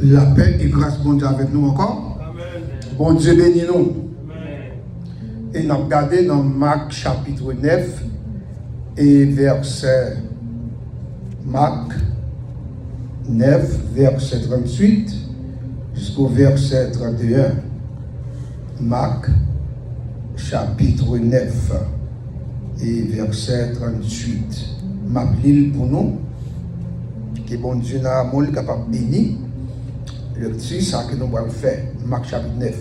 La paix et grâce bon Dieu avec nous encore. Amen. Bon Dieu bénis nous. Amen. Et nous avons regardé dans Marc chapitre 9 et verset Marc 9, verset 38 jusqu'au verset 31. Marc chapitre 9 et verset 38. M'appelle pour nous. Que bon Dieu n'a pas capable de bénir. Le petit, ça que nous allons faire. Marc chapitre 9.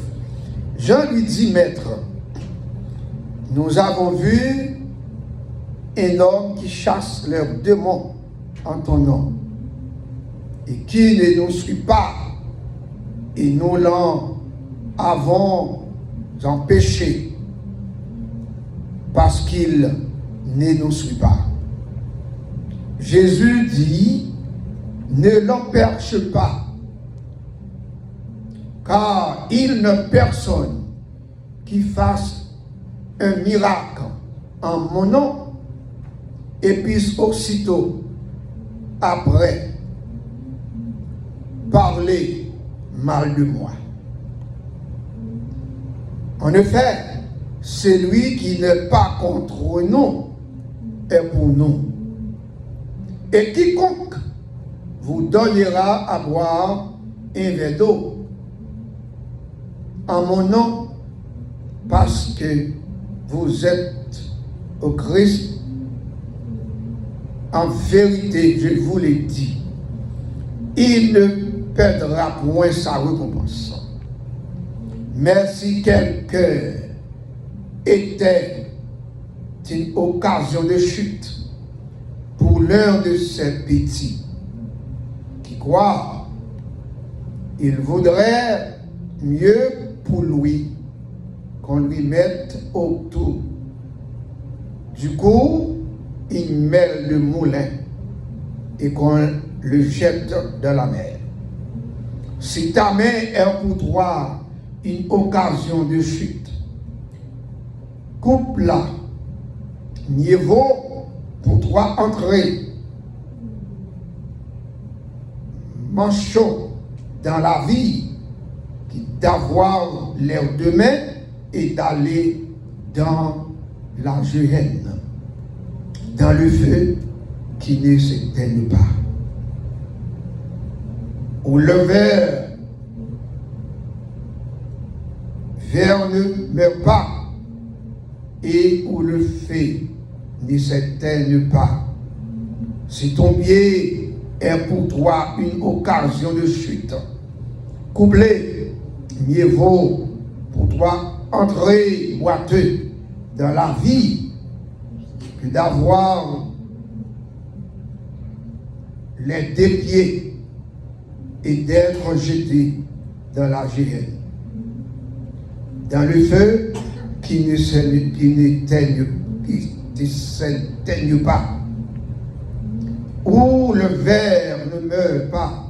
Jean lui dit, Maître, nous avons vu un homme qui chasse leurs démons en ton nom et qui ne nous suit pas, et nous l'en avons empêché parce qu'il ne nous suit pas. Jésus dit, ne l'empêche pas, car il n'y a personne qui fasse un miracle en mon nom et puisse aussitôt après parler mal de moi. En effet, celui qui n'est pas contre nous est pour nous. Et quiconque vous donnera à boire un verre d'eau en mon nom, parce que vous êtes au Christ, en vérité, je vous l'ai dit, il ne perdra point sa récompense. Mais si quelqu'un était une occasion de chute pour l'un de ces petits qui croient, il vaudrait mieux pour lui qu'on lui mette autour du cou une mêle de moulin et qu'on le jette dans la mer. Si ta main est pour toi une occasion de chute, coupe-la. Mieux vaut pour toi entrer manchot dans la vie d'avoir l'air de main et d'aller dans la géhenne, dans le feu qui ne s'éteigne pas. Où le verre ne meurt pas et où le feu ne s'éteigne pas. Si ton pied est pour toi une occasion de chute, coupe-le. Mieux vaut pour toi entrer boiteux dans la vie que d'avoir les deux pieds et d'être jeté dans la géhenne, dans le feu qui ne s'éteigne pas, où le verre ne meurt pas,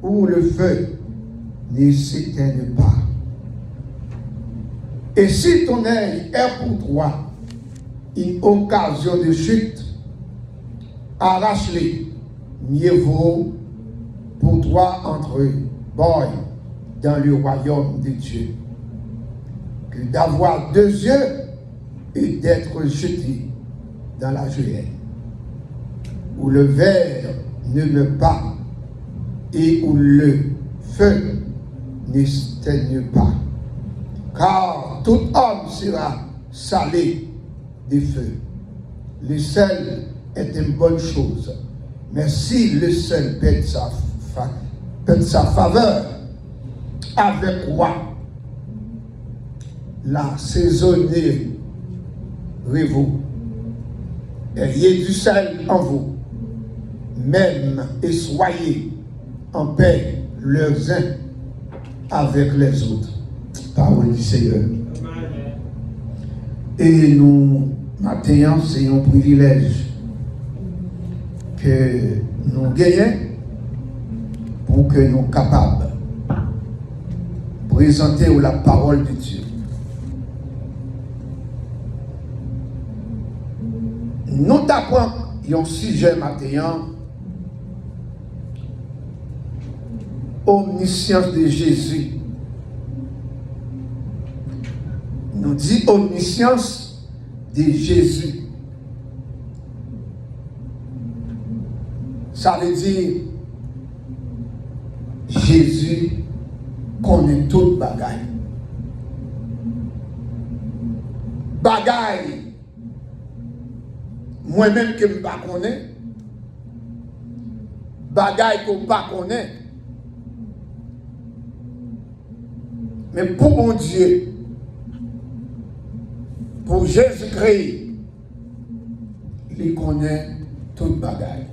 où le feu ne s'éteigne pas. Et si ton œil est pour toi une occasion de chute, arrache-le. Mieux vaut pour toi entrer dans le royaume de Dieu que d'avoir deux yeux et d'être jeté dans la géhenne, où le verre ne meurt pas et où le feu ne s'éteigne pas. Car tout homme sera salé du feu. Le sel est une bonne chose. Mais si le sel perd sa faveur, avec quoi l'assaisonnerez-vous? Ayez du sel en vous, même, et soyez en paix les uns avec les autres. Parole du Seigneur. Et nous, maintenant, c'est un privilège que nous gagnons pour que nous soyons capables de présenter la parole de Dieu. Nous apprenons un sujet maintenant omniscience de Jésus. Nous dit omniscience de Jésus. Ça veut dire Jésus connaît toute bagaille. Bagaille, moi-même que je ne connais pas, bagaille qu'on ne connaît pas. Mais pour mon Dieu, pour Jésus-Christ, il connaît toute bagaille.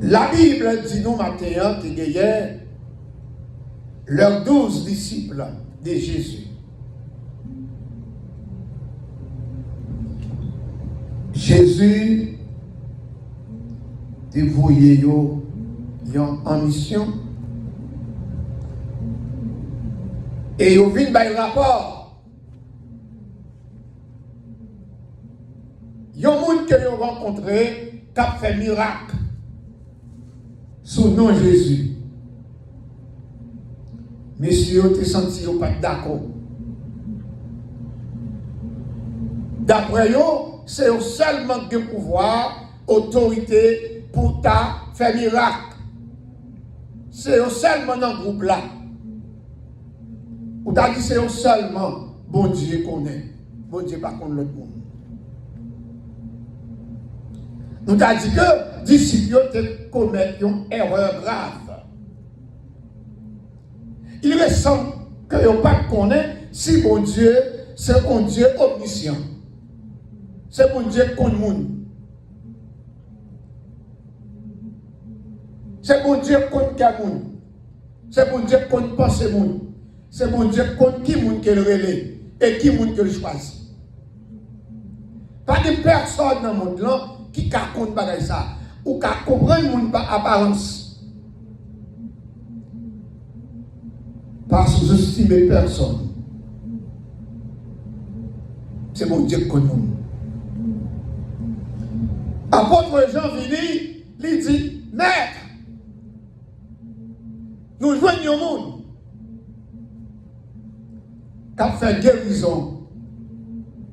La Bible dit nous matin qu'il y a leurs 12 disciples de Jésus. Jésus dévoyé en mission et il vient par rapport. Il y a un monde que vous rencontré qui a fait miracle sous le nom de Jésus. Messieurs, vous avez senti pas d'accord. D'après eux, c'est au seul manque de pouvoir, autorité pour ta faire miracle. C'est au seulement dans le groupe là. Ou t'as dit c'est au seulement bon Dieu connaît. Bon Dieu pas contre l'autre monde. Nous t'as dit que disciples te commettent une erreur grave. Il ressemble que vous pas connaître si bon Dieu c'est un Dieu omniscient. C'est bon Dieu contre le monde. C'est bon Dieu contre quel monde. C'est bon Dieu contre penser monde. C'est bon Dieu contre qui monde qu'elle relève et qui monde qu'elle choisit. Pas de personne dans le monde là qui compte pas ça ou qui comprend le monde par apparence. Pas sous-estimer personne. C'est bon Dieu contre nous. Apôtre Jean vini, il dit, Maître, nous joignons au monde qui a fait guérison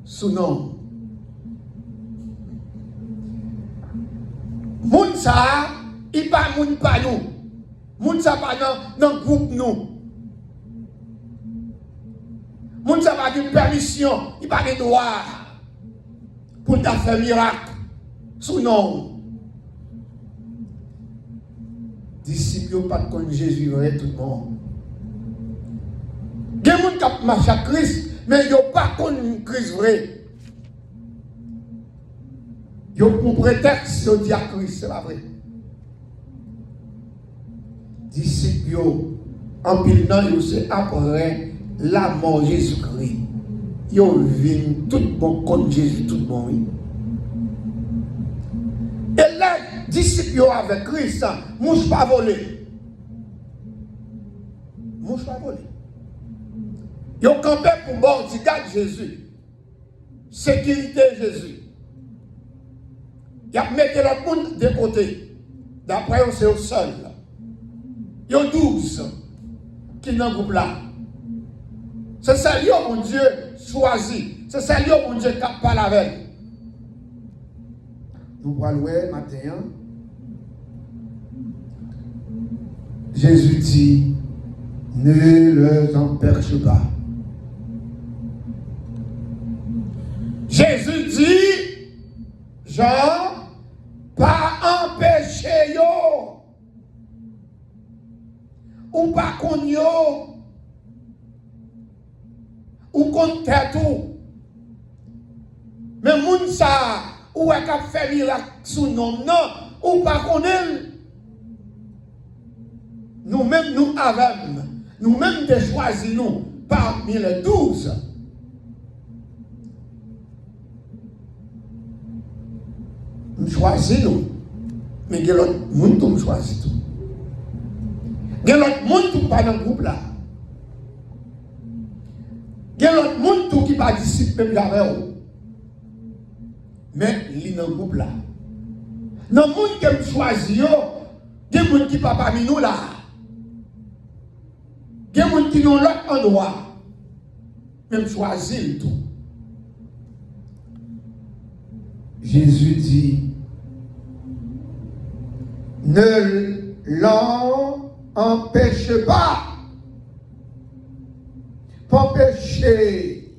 sous nom. Moun ça, il pas moun pas nous. Moun ça pas dans le groupe nous. Moun ça pas de permission, il pas de droit pour ta faire miracle sous nom. Disciples pas de connaître Jésus vrai tout le monde. Il y a des gens qui marchent à Christ, mais ils n'ont pas connu Christ vrai. Ils ont pour prétexte de dire Christ, c'est pas vrai. Disciples, en pile temps, c'est après la mort de Jésus-Christ. Ils ont vu tout le monde contre Jésus, tout le monde. Et là, disciples avec Christ, mouche pas volé. Mouche pas volé. Ils ont campé pour bodyguard Jésus. Sécurité Jésus. Ils ont mis l'autre monde de côté. D'après eux, c'est au seul. Ils ont 12 qui sont dans le groupe là. C'est ça, mon Dieu choisi. C'est ça, mon Dieu qui parle avec. Nous parlons matin. Jésus dit, ne les empêche pas. Jésus dit, Jean, pas empêcher yo. Ou pas qu'on yo. Ou qu'on tête tout. Mais moun ça, ou est qu'à faire miracle sous nom, non, ou pas qu'on aime. Nous-mêmes, nous avons, nous-mêmes de choisir nous parmi les 12. Nous choisissons, mais il y a l'autre monde qui nous choisit tout. Il y a l'autre monde qui pas dans le groupe là. Il y a l'autre monde qui pas disciple même avec eux. Mais il est dans le groupe là. Dans le monde qui choisit, Il y a des gens qui ne sont pas parmi nous là. Il y a des gens qui ont l'autre endroit. Même choisir tout. Jésus dit, ne l'en empêche pas. Pas empêcher.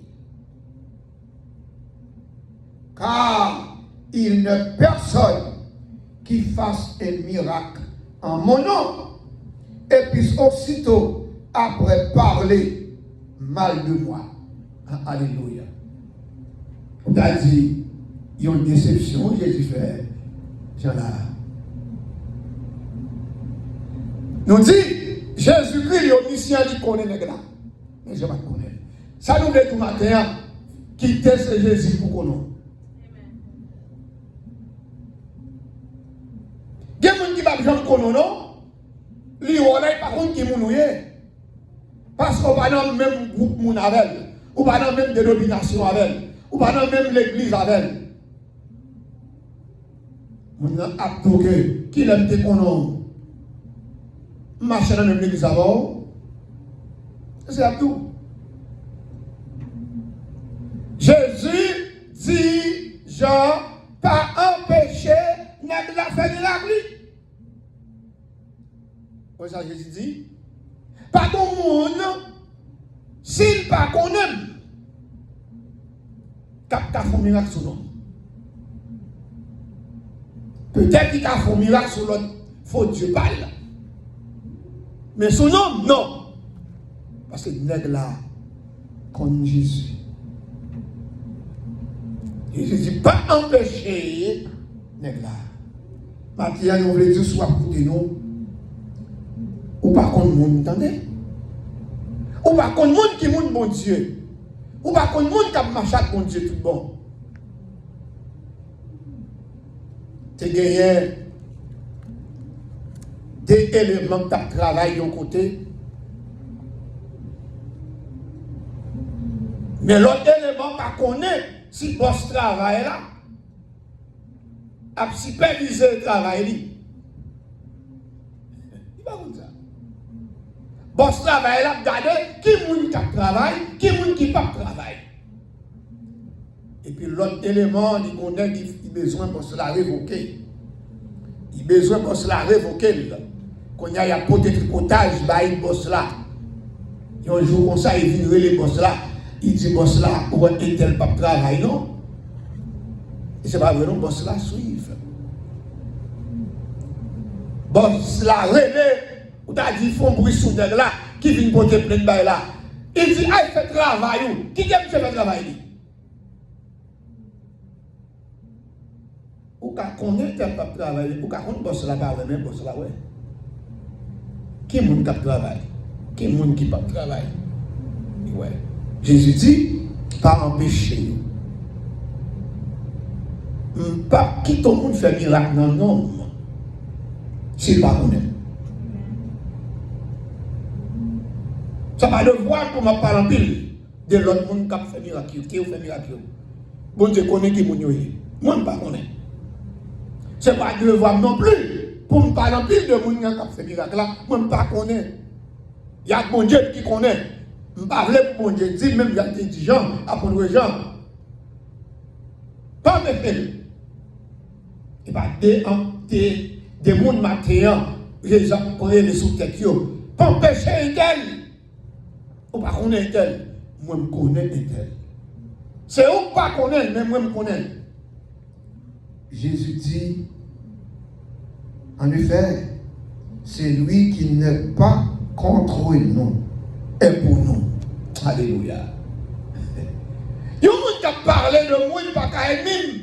Car il n'est personne qui fasse un miracle en mon nom et puis aussitôt après parler mal de moi. Alléluia. On a dit, il y a une déception, Jésus fait, j'en ai. Nous dit, Jésus-Christ, il est omniscient, il connaît les gars. Mais je ne connais pas. Ça nous dit tout matin, quitter ce Jésus pour qu'on nous. Il y a des gens qui ne peuvent pas connaître, non? Ils ne par contre qui nous. Parce qu'on va dans le même groupe avec elle, ou pas dans la même dénomination avec elle, ou pas dans la même l'église avec elle. On a appris qui l'aime te connaître. Marcher dans la même église avant. C'est Abdou. Jésus dit, Jean, pas empêcher de la faire miracle. Comme ça, Jésus dit, pas ton monde, s'il pas qu'on aime, t'as fait un miracle sur nous. Peut-être qu'il a fait un miracle sur l'autre, faut Dieu parle. Mais son nom, non. Parce que nègre là, comme Jésus. Jésus dit, pas empêcher, nègre là. Maintenant, nous voulons dire, soit écouter nous. Ou pas contre le monde, entendez? Ou pas contre le monde qui est bon Dieu. Ou pas contre le monde qui a marché avec bon Dieu tout bon. Tu as gagné des éléments que tu travailles de côté. Mais l'autre élément pas connaît si boss travail là. A superviser le travail. Il va comme ça. Boss travail là, regardez qui moun qui travaille, qui moun qui pas travail. Et puis l'autre élément, il connaît qu'il a besoin pour cela révoquer. Il a besoin pour cela révoquer. Quand il y a un pot de tricotage, il boss là. Et un jour comme ça, il vient les boss là. Il dit boss là, pour un tel pas travail, non? Et c'est pas vrai, non, boss là, suivre. Boss là, relais, ou t'as dit, il faut un bruit sous là, qui vient porter plein de bail là. Il dit, ah, il fait travail, qui aime faire travail? Ou quand on est tel pas travail, ou quand on bosse là, pas même boss là, ouais. Qui est mon qui travaille? Qui est mon qui pas travaille? Ouais. Jésus dit, pas empêcher. Pas qui tout le monde fait miracle dans le nom. S'il pas honnête. Ça va devoir pour ma parole en pile de l'autre monde qui fait miracle. Qui fait miracle? Bon Dieu connaît qui mon yoye. Moi je ne connais pas. C'est pas devoir non plus pour me parler en pile de monde qui fait miracle là. Moi je ne connais pas. Il y a bon Dieu qui connaît. Je ne parle pas pour bon Dieu dire même il y a des gens à prendre les gens. Pas mes filles. Et pas des mondes matériels, les gens qui connaissent les sous-têtes. Pas empêcher un tel. Ou pas connaître un tel. Moi je connais un tel. C'est ou pas connaître, mais moi je connais. Jésus dit, en effet, c'est lui qui n'est pas contre nous et pour nous. Alléluia. Il y a un monde qui a parlé de moi, il n'y a pas qu'à aimer.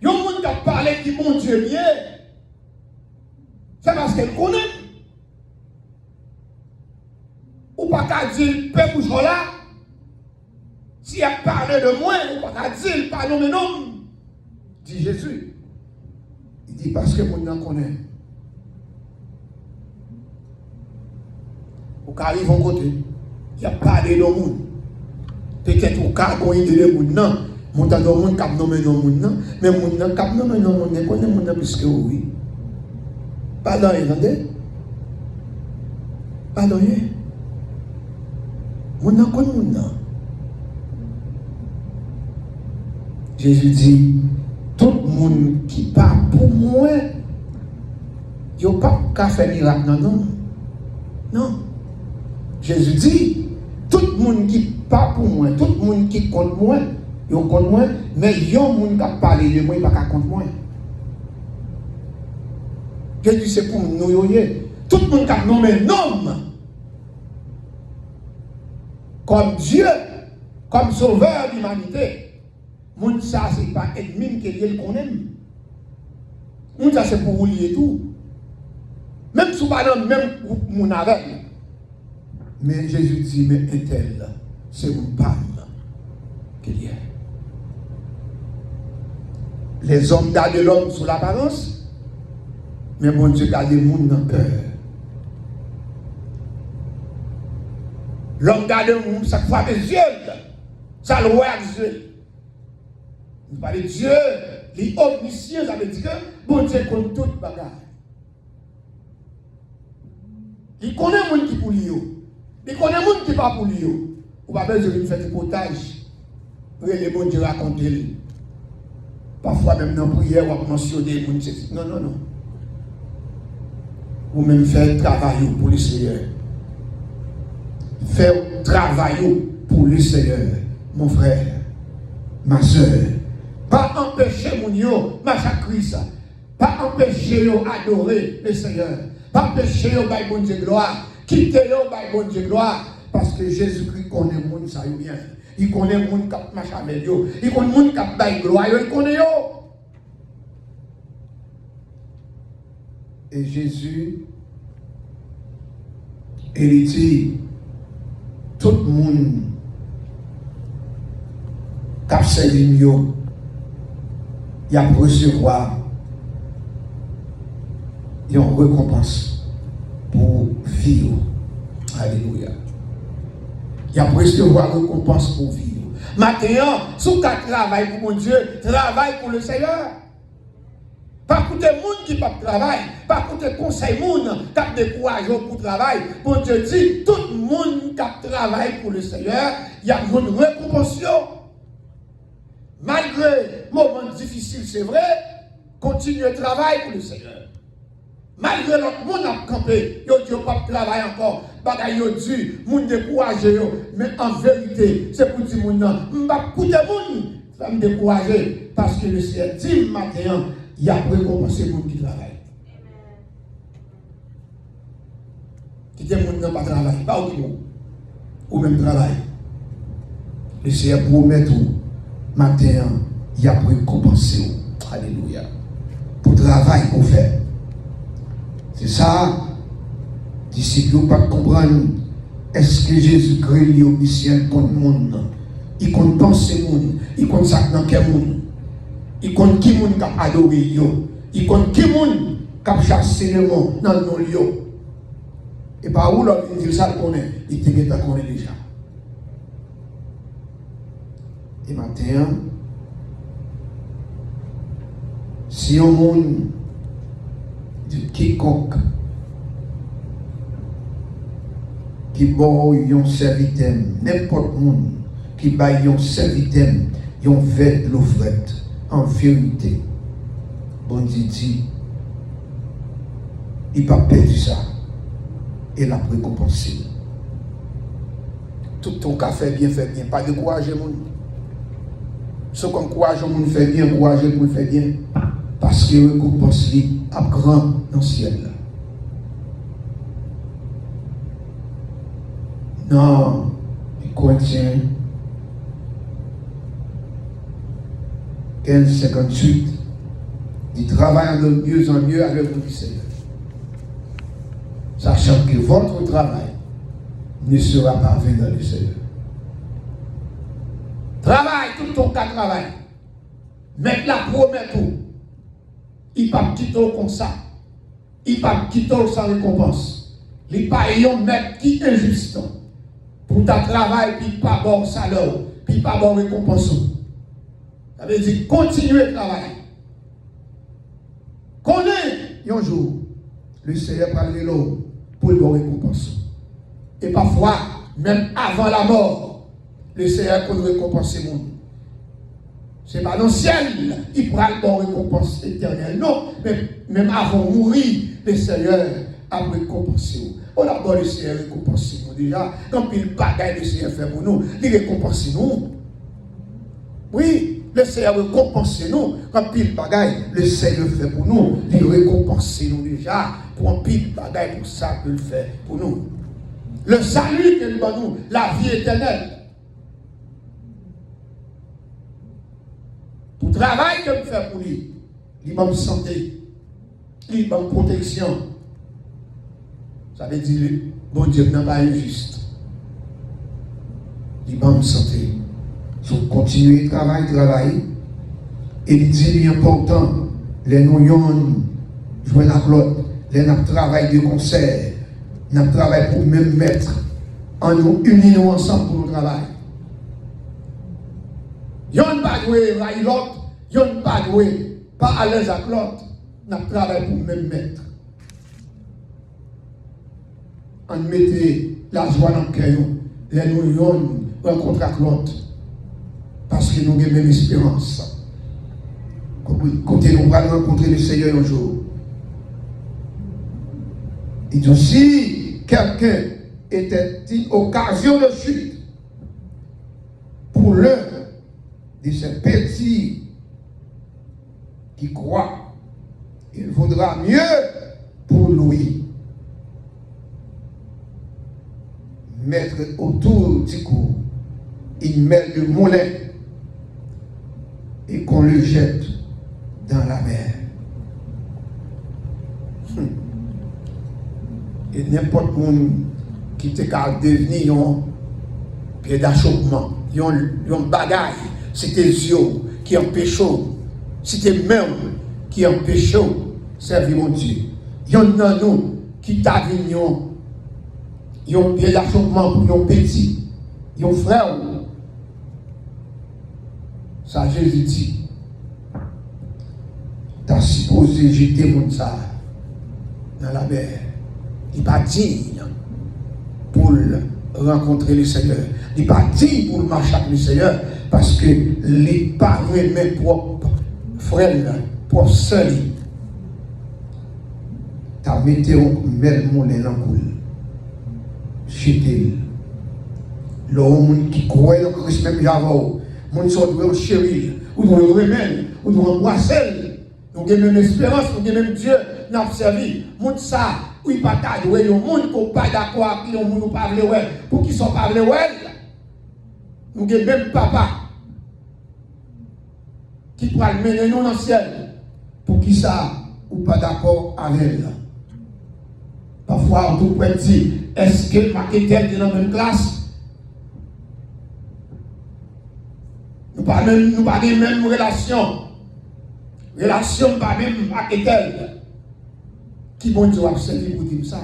Il y a un monde qui a parlé qui mon Dieu mieux. C'est parce qu'elle connaît. Ou pas qu'à dire, peuple ou là. S'il a parlé de moi, ou pas qu'à dire, pas non mais non. Dit Jésus. Il dit parce que mon Dieu connaît. Ou qu'arrive en côté. Il y a parlé de monde. Peut-être au cas où il y a des gens, non. Mon tas de monde qui nommé dans le monde, mais mon tas qui nommé dans le monde, connaît mon plus que oui. Pas dans rien, entendez? Pas dans rien. Mon nom comme mon nom. Jésus dit, tout le monde qui parle pour moi, il n'y a pas qu'à faire miracle, non. Non. Jésus dit, tout le monde qui parle pour moi, tout le monde qui compte moi, il compte moi, mais il y a un monde qui parle de moi, il ne va pas compte moi. Jésus, c'est pour nous, tout le monde qui a nommé nom comme Dieu, comme sauveur de l'humanité. Moun ça, c'est pas ennemi qui est qu'on aime. Moun ça, c'est pour vous lier tout. Même si vous pas dans le même groupe, moun avec. Mais Jésus dit, mais un tel, c'est une femme qu'il y a. Les hommes gardent l'homme sous l'apparence, mais mon Dieu garde le monde dans le cœur. L'homme garde le monde chaque fois des yeux. Ça le voit des yeux. Nous parlons de Dieu, les omniscients, ça veut dire que bon Dieu connaît toute bagarre. Il connaît le monde qui pour lui. Il connaît le monde qui n'est pas pour lui. Ou pas besoin de faire du potage. Pour les bon Dieu raconter. Parfois même dans la prière, on va mentionner le monde. Non. Ou même faire travail pour le Seigneur. Faire travail pour le Seigneur, mon frère, ma soeur. Pas empêcher mon yo, massacrer ça. Pas empêcher yo adorer le Seigneur. Pas empêcher yo bailler bon Dieu gloire. Quitter yo bailler bon Dieu gloire. Parce que Jésus-Christ connaît le monde ça bien. Il connaît le monde qui a marché avec yo. Il connaît le monde qui a bailler gloire. Il connaît yo. Et Jésus, il dit, tout le monde qui a servi yo, il a recevoir une récompense pour vivre. Alléluia. Il a recevoir une récompense pour vivre. Maintenant, si vous travaillez pour mon Dieu, travaille pour le Seigneur. Pas écouter les gens qui ne travaillent pas, pas écouter les conseils des gens qui ont découragé pour travailler. Bon Dieu dit, tout le monde qui travaille pour le Seigneur, il y a une récompense. Malgré moments difficiles, c'est vrai, continuez le travail pour le Seigneur. Malgré notre monde a campé, il n'y a pas de travail encore, bagaille yo dit, moun découragé, mais en vérité, c'est pour dire moun nan, m'pa écouter moun, ça me décourager, parce que le Seigneur dit matin, il y a récompensé moun qui travaille. Qui dit moun nan pas travail, pas ou même travail. Le Seigneur promet tout. Matin, il y a récompensé. Alléluia. Pour le travail qu'on fait. C'est ça. Disciples ne pas comprendre. Est-ce que Jésus-Christ est omniscient contre le monde? Il compte penser le monde. Il compte ça dans quel monde? Il compte qui monde qui a adoré. Il compte qui monde qui a chassé le monde dans nos lieux. Et par où l'homme dit ça, il connaît. Il te connaît déjà. Et maintenant, si un monde de quiconque qui boit un serviteur, n'importe monde qui baille un serviteur, un vêt de l'offrette, en vérité, bon Dieu dit, il n'a pas perdu ça. Et l'a récompensé. Tout ton café bien fait bien, pas de courage, mon. Ce qu'on encourage le monde fait bien, encourager le monde fait bien. Parce que récompense lui à grand dans le ciel. Non, les Corinthiens 15:58, il travaille de mieux en mieux à l'œuvre du Seigneur. Sachant que votre travail ne sera pas vain dans le Seigneur. Travaille, tout ton cas travail. Mettre la promesse tout. Il ne va pas quitter comme ça. Il ne va pas quitter sans récompense. Il ne va pas mettre qui est injuste. Pour ta travail, puis pas bon salaire, puis pas bon récompense. Ça veut dire continuer à travailler. Connais un jour. le Seigneur prend l'eau pour le récompenser. Et parfois, même avant la mort, le Seigneur peut récompenser le monde. Ce n'est pas dans le ciel, il prend le récompense éternelle. Non, mais même avant de mourir, le Seigneur a récompensé. On a d'abord le Seigneur récompensé nous déjà. Quand il bagaille le Seigneur fait pour nous, il récompense nous. Oui, le Seigneur récompense nous. Quand il bagaille le Seigneur fait pour nous, il récompense nous déjà. Pour un pile bagaille pour ça qu'il fait pour nous. Le salut qu'il donne nous, la vie éternelle. Pour le travail que nous faisons pour lui, il donne santé, il donne protection. Ça veut dire, bon Dieu n'est pas injuste. Il donne santé. Si on continue à travailler, et il dit, il est important, les nous jouent la l'autre, les nous travaillent de concert, nous travaillons pour même mettre, en nous unissons ensemble pour le travail. Yon pas jouer avec l'autre, yon pas jouer, pas à l'aise avec l'autre, nous travaillons pour même mettre. On mettait la joie dans le cœur, les nous rencontrent avec l'autre, parce que nous avons même espérance. Quand nous allons rencontrer le Seigneur un jour, il dit si quelqu'un était une occasion de chute pour l'un de ces petits qui croient, il vaudra mieux pour lui mettre autour du cou une mêle de moulin et qu'on le jette dans la mer. Et n'importe qui te qu'à devenir un pied d'achoppement, un bagaille, c'est tes yeux qui empêchent, c'est tes mains qui empêchent servir mon Dieu. Il y en a nous qui t'avignent, ils ont pied d'achoppement pour un petit, ils ont frère. Ça Jésus dit, t'as supposé jeter mon ça dans la mer. Il n'est pas digne pour rencontrer le Seigneur. Il n'est pas digne pour marcher avec le Seigneur parce que les parents mes propres frères, propres sœurs, t'as mis un bel moulin dans le cou. Jeter. L'homme qui croit dans Christ, même Java, mon sort doit chérir, ou doit remède, ou doit embrasser. Nous avons même espérance, nous avons même Dieu, nous avons servi. Mon ça, oui, pas de ouais, le monde qui n'est pas d'accord avec le monde qui parle ouais, pour qu'ils sont parlés ouais. Nous avons même papa qui pourra mener nous dans le ciel, pour qui ça, ou pas d'accord avec elle. Parfois, on peut dire, est-ce que ma est dans la même classe? Nous pas de même relation. Relation pas même avec elle. Qui bon Dieu a servi pour dire ça?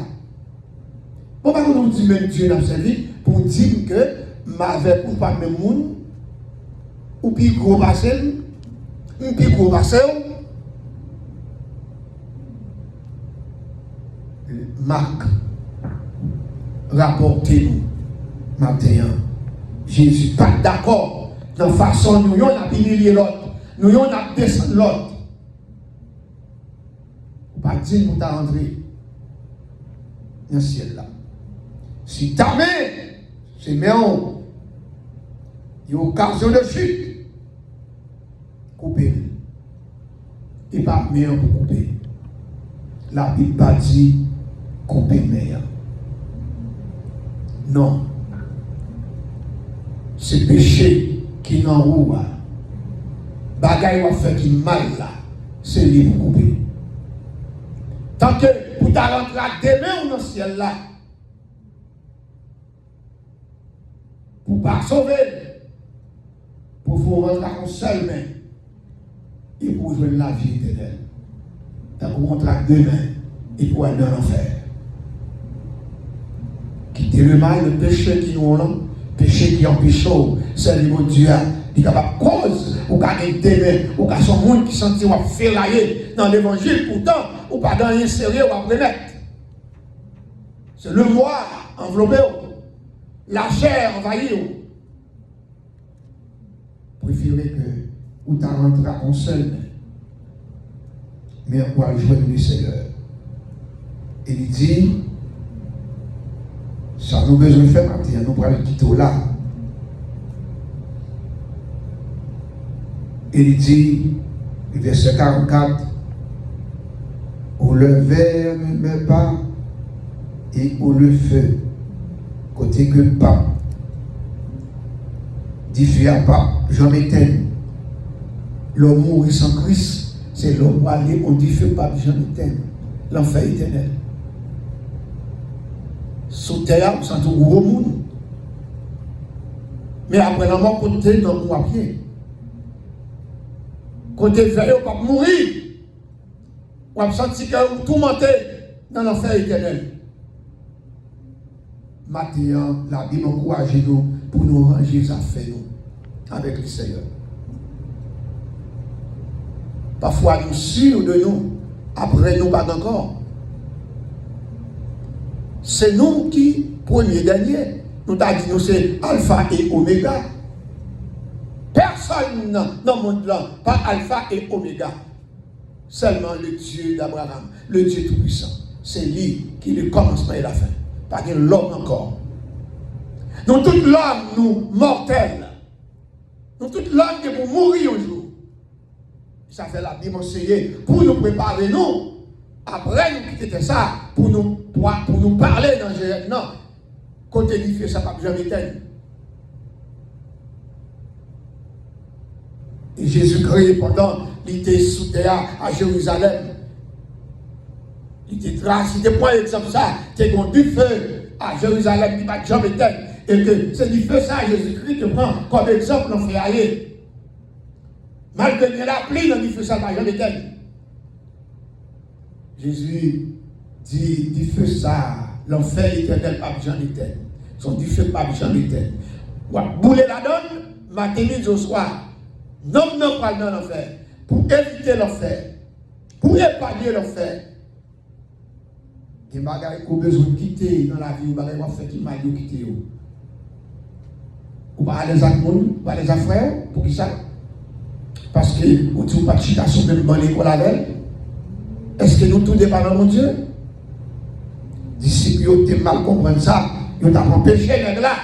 Pourquoi nous dit même Dieu n'a servi pour dire que m'avait ou pas même monde ou puis gros passé ou puis gros passé Marc rapportez-nous matin Jésus pas d'accord dans la façon nous on a humilié l'autre nous on a descendu l'autre pas dire pour ta rentrer dans le ciel là. Si ta main, c'est méon, il y a occasion de chute, coupez. Et pas méon pour couper. La Bible pas dit couper méon. Non. C'est péché qui n'en roule. Bagaille va faire qui mal là, c'est lui pour couper. Tant que pour ta rentrer demain dans le ciel là, pour ne pas sauver, pour vous rentrer en seule main et pour jouer la vie éternelle. Tant que vous rentrez demain et pour aller dans l'enfer. Quittez le mal, le péché qui nous rend, péché qui empêche, c'est le Dieu. Il est capable de cause, ou gagner demain, ou qu'à son monde qui sentit ou ferrailler dans l'évangile, pourtant, ou pas dans rien sérieux ou à remettre. C'est le moi enveloppé, la chair envahie. Préférez que vous rentrez en seul, mais on va joindre le Seigneur. Et il dit, ça nous besoin de faire partie, nous pourrons le quitter là. Et il dit, verset 44, où le verre ne met pas et où le feu, côté que le pape, dit feu à pape, Jean m'éteins. L'homme mourit sans Christ, c'est l'homme aller, on dit feu pape, Jean m'éteins. L'enfer éternel. Sous terre, on sent tout gros monde. Mais après la mort, côté dans mon pied. Côté veille, on va mourir. On va sentir que vous tourmentez dans l'enfer éternel. Maintenant, la Bible encourage nous pour nous ranger les affaires avec le Seigneur. Parfois, nous sûrs de nous, après nous pas encore. C'est nous qui, premier dernier, nous avons dit nous c'est Alpha et Oméga. Personne dans le monde là, pas Alpha et Oméga. Seulement le Dieu d'Abraham, le Dieu Tout-Puissant. C'est lui qui est le commencement et la fin. Pas que l'homme encore. Nous, toute l'homme, nous, mortels. Nous, toute l'homme qui est pour mourir un jour. Ça fait la Bible enseigner pour nous préparer, nous. Après, nous quitter ça, pour nous parler dans le non. Côté du feu, ça ne va jamais éteindre. Et Jésus-Christ, pendant qu'il était sous terre à Jérusalem, il était tracé, il était point exemple ça, il était du feu à Jérusalem qui ne va jamais éteindre. Et que c'est du feu ça, Jésus-Christ te prend comme exemple, on fait aller. Malgré la pluie, dans du feu ça ne va jamais éteindre. Jésus dit, du feu ça, l'enfer éternel, pas besoin d'éteindre. Son du feu, pas besoin d'éteindre. Bouler la donne, matin, midi au soir. Non, pas dans l'enfer. Pour éviter l'enfer. Pour épargner l'enfer. Il y a des bagages qu'on a besoin de quitter dans la vie, ou des bagages qu'on fait qui m'a dit quitter. Ou pas les amours, pas les affaires, pour qui ça? Parce que vous ne pas de citation de l'école avec. Est-ce que nous tout dépendons de mon Dieu? Disciples, ils ont mal compris ça. Ils ont empêché d'être là.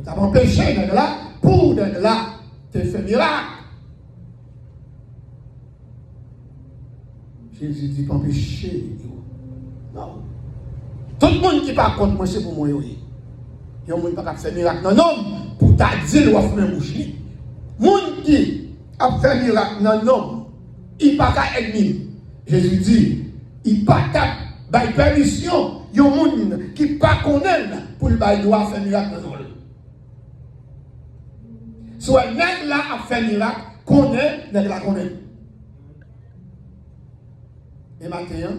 Ils ont empêché d'être là pour d'être là. Tu fais miracle. Jésus dit pas empêcher. Non. Tout le monde qui parle contre moi, c'est pour moi. Il y a un monde qui n'a pas fait miracle. Non, non. Pour ta dire, il va faire un bouche. Le monde qui a fait miracle. Non, non. Il n'y a pas qu'à ennemi. Jésus dit, il n'y a pas qu'à permission. Il y a un monde qui ne connaît pas pour le doit faire miracle dans le monde. Soit un nègre là a fait miracle, connaît, nègre là connaît. Et maintenant,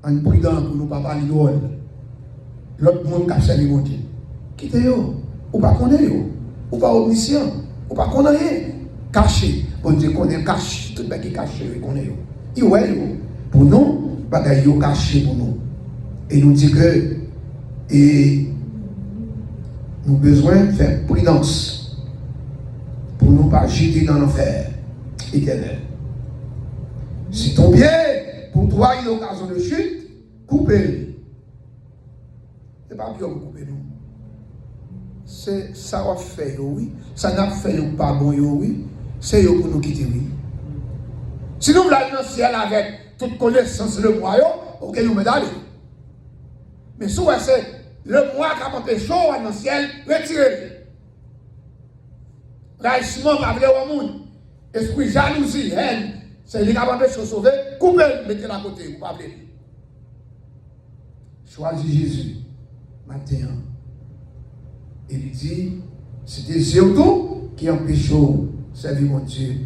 on est prudent pour nous pas parler d'ol. L'autre monde qui a fait mon Dieu. Quittez-vous. Ou pas connaître, ou pas omniscient, ou pas connaître rien. Caché. Bon Dieu connaît caché, tout le monde qui est caché, il connaît. Il ouais, pour nous, bagaille est caché pour nous. Et nous dit que nous avons besoin de faire prudence pour ne pas jeter dans l'enfer éternel. Si ton pied, pour toi, il y a l'occasion de chute, coupez-le. Ce n'est pas bien de couper nous. C'est ça va faire, oui. Ça n'a fait pas bon, oui. C'est pour nous quitter, oui. Si nous voulons aller dans le ciel avec toute connaissance le royaume, ok, nous mettons d'aller. Mais souvent, c'est le moi qui a empêché dans le ciel, retirez-le. Raïsement, pas vrai au monde. Esprit jalousie, haine, c'est lui qui a empêché de sauver, coupez-le, mettez-le à côté, vous pas vrai. Choisis Jésus, matin. Et il dit, c'était surtout qui empêche servir mon Dieu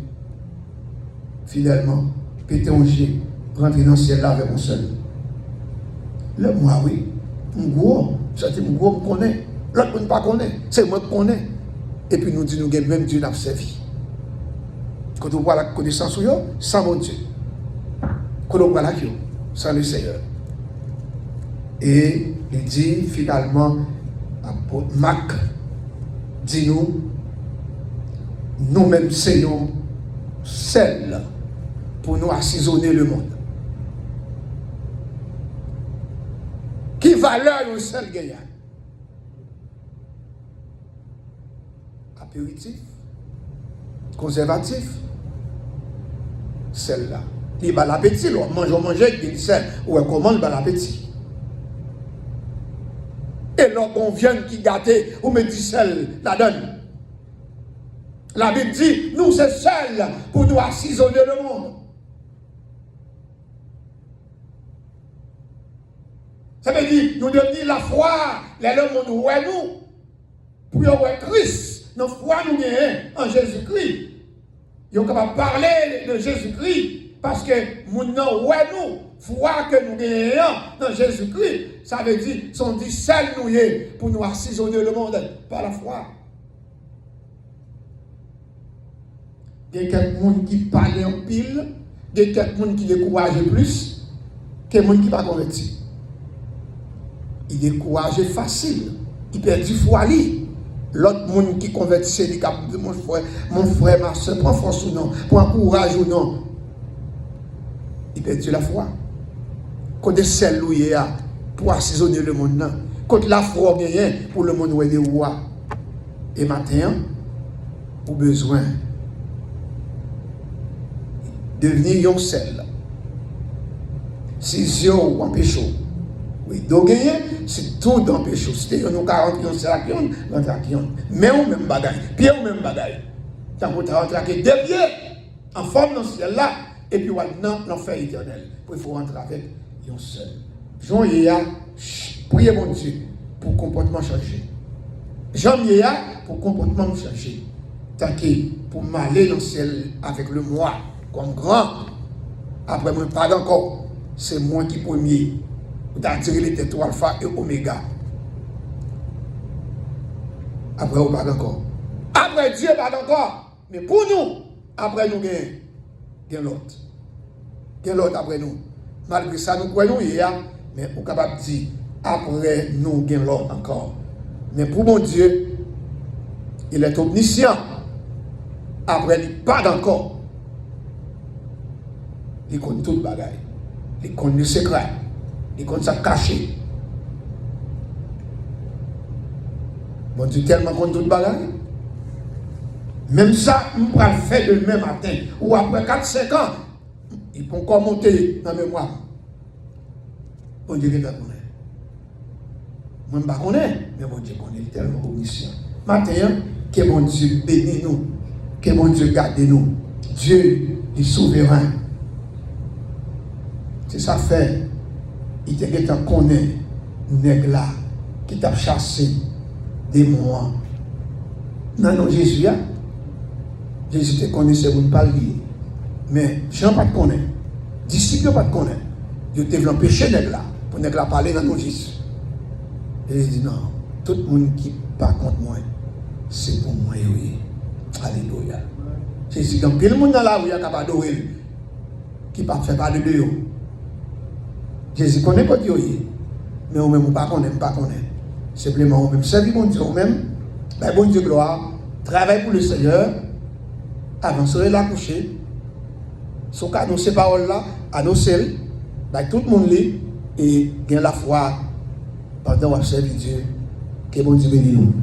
fidèlement, péter un jet, rentrer dans le ciel là avec mon seul. Le moi, oui, mon gros, c'est mon gros, me connaît. L'autre ne pas connaît, c'est moi qui connais. Et puis nous disons, nous même Dieu n'a pas servi. Quand on voit la connaissance, sans mon Dieu. Quand on voit la Dieu, sans le Seigneur. Et il dit finalement, apôtre Marc, dis-nous, nous-mêmes soyons sel pour nous assaisonner le monde. Qui valeur le sel gagnant? Apéritif, conservatif, sel là. Il va l'appétit, on mange, il sel, ou on commande l'appétit. Et lorsqu'on vient qui gâter, on me dit sel, la donne. La Bible dit, nous c'est sel pour nous assaisonner le monde. Ça veut dire, nous devenons la foi, les hommes nous voient nous, pour voir Christ, notre foi nous gagne en Jésus-Christ. Ils sont capables de parler de Jésus-Christ, parce que nous voient nous, foi que nous gagnons dans Jésus-Christ, ça veut dire, sont dit sel nous est pour nous assaisonner le monde par la foi. Il y a quelqu'un qui parle en pile, il y a quelqu'un qui décourage plus, que quelqu'un qui va convertir. Il décourage facile, il perd du foi. L'autre monde qui convertit, il dit mon frère, ma soeur, prends force ou non, prends courage ou non. Il perd la foi. Quand il celle pour assaisonner le monde, quand la foi gagne pour le monde où il est roi. Et maintenant, pour besoin de devenir un sel. Si je ou un péché, oui, donc c'est tout dans le péché. C'était nous 40 qui ont c'est la qui ont, l'autre qui ont. Mais on même bagaille, pied ou même bagaille. Tant qu'on t'a rentré des pieds en forme dans le ciel là, et puis maintenant l'enfer éternel. Il faut rentrer avec un seul. Jean Yéa, priez mon Dieu pour comportement changer. Jean Yéa pour comportement changer. Tant que pour m'aller dans le ciel avec le moi comme grand. Après moi pas encore, c'est moi qui premier. Vous avez tiré les têtes alpha et oméga. Après, vous pas encore. Après, Dieu pas encore. Mais pour nous, après nous, il y a l'autre. Il y a l'autre après nous. Malgré ça, nous croyons hier, mais vous êtes capable de dire, après nous, il y a l'autre encore. Mais pour mon Dieu, il est omniscient. Après, il n'y a pas d'encore. Il connaît tout le bagaille. Il connaît le secret. Il compte ça caché. Bon Dieu, tellement qu'on tout bagaille. Même ça, on va le faire de même matin. Ou après 4-5 ans, ils vont encore monter dans la mémoire. Bon Dieu, il connaît. Moi, je ne connais pas, mais bon Dieu connaît tellement omniscient. Maintenant, que mon Dieu bénisse nous. Que mon Dieu garde nous. Dieu est souverain. C'est ça fait. Il te connaît nègre là qui t'a chassé des mois. Non, Jésus, Jésus te connaissait pour ne pas lire. Mais Jean pas te connaît. Disciples pas te connaît. Ils te veulent empêcher nègre là pour nègre là parler dans nos Jésus. Et il dit non, tout le monde qui pas contre moi, c'est pour moi, oui. Alléluia. Jésus, quand tout le monde dans la rue, il y a capable d'adorer, qui ne fait pas de Dieu. Jésus connaît pas Dieu, mais vous même pas connaît, pas connaît. Simplement, vous même servir mon Dieu, vous même, ben bon Dieu gloire, travaille pour le Seigneur, avancer la coucher, son cadeau, ces paroles-là, annoncer, ben tout le monde lit, et gagne la foi pendant qu'on servi Dieu, que bon Dieu bénisse nous.